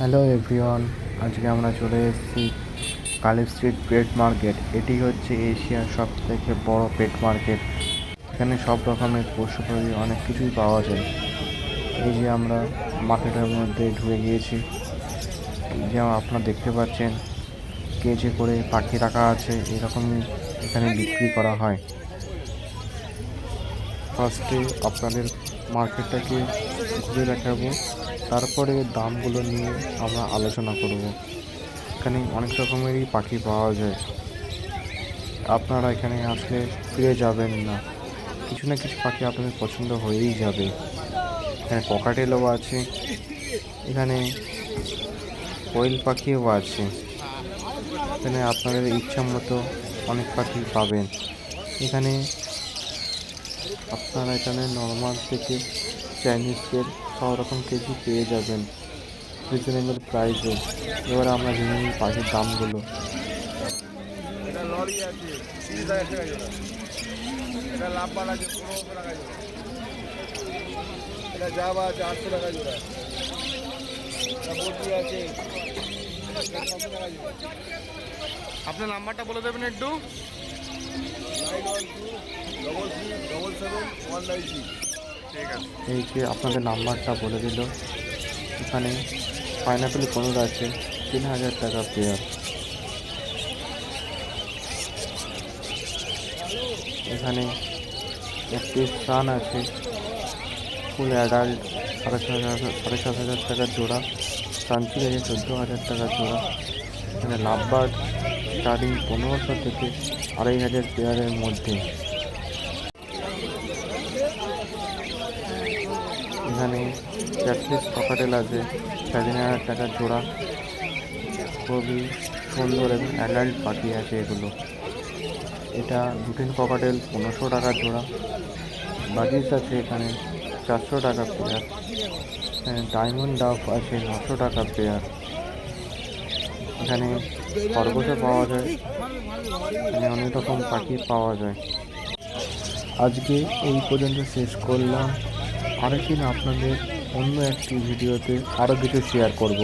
Hello everyone, আজকে আমরা চলে এসেছি কালী স্ট্রিট পেট মার্কেট। এটি হচ্ছে এশিয়ার সবথেকে বড় পেট মার্কেট। এখানে সব রকমের পশু পাখি অনেক কিছুই পাওয়া যায়। এই যে আমরা মার্কেটের মধ্যে ঢুকে গিয়েছি। এই যে আপনারা দেখতে পাচ্ছেন কেজে করে পাখি রাখা আছে, এরকমই এখানে বিক্রি করা হয়। ফার্স্টে আপনাদের মার্কেটটাকে ঘুরে দেখাবো, তারপরে দামগুলো নিয়ে আমরা আলোচনা করব। এখানে অনেক রকমেরই পাখি পাওয়া যায়, আপনারা এখানে আসলে ফিরে যাবেন না। কিছু না কিছু পাখি আপনাদের পছন্দ হয়েই যাবে। এখানে ককাটেলও আছে, এখানে কোয়েল পাখিও আছে। এখানে আপনাদের ইচ্ছা মতো অনেক পাখি পাবেন। এখানে আপনারা এখানে নর্মাল থেকে চাইনিজের সব রকম কেজি পেয়ে যাবেন রিজনেবল প্রাইসে। এবার আমরা জেনে নিই পাখির দামগুলো। এটা লরি আছে 30,000 টাকা জোড়া। এটা লাভবান আছে 1500 টাকা জোড়া। এটা জাবা আছে 800 টাকা জোড়া। এটা বটি আছে 700 টাকা জোড়া। আপনার নাম্বারটা বলে দেবেন একটু। 9123377196। ঠিক আছে। এই যে আপনাদের নাম্বারটা বলে দিল। এখানে পাইনাপেল কনুর আছে 3000 টাকা পেয়ার। এখানে একটি সান আছে ফুল অ্যাডাল্ট 7,500 টাকা জোড়া। সানচিল আছে 14,000 টাকা জোড়া। এখানে লাভবার্ড স্টার্টিং 1500 থেকে 2,500 পেয়ারের মধ্যে। এখানে ক্যাটফিশ ককাটেল আছে 3,500 টাকা জোড়া। খুবই সুন্দর এবং অ্যাডাল্ট পাখি আছে এগুলো। এটা রুটিন ককাটেল 1500 টাকা জোড়া। বাজিস আছে এখানে 400 টাকা পেয়ার। এখানে ডায়মন্ড ডাফ আছে 900 টাকা পেয়ার। এখানে খরগোশও পাওয়া যায়। এখানে অনেক রকম পাখি পাওয়া যায়। আজকে এই পর্যন্ত শেষ করলাম। আরেকদিন আপনাদের অন্য একটি ভিডিওতে আরও কিছু শেয়ার করব।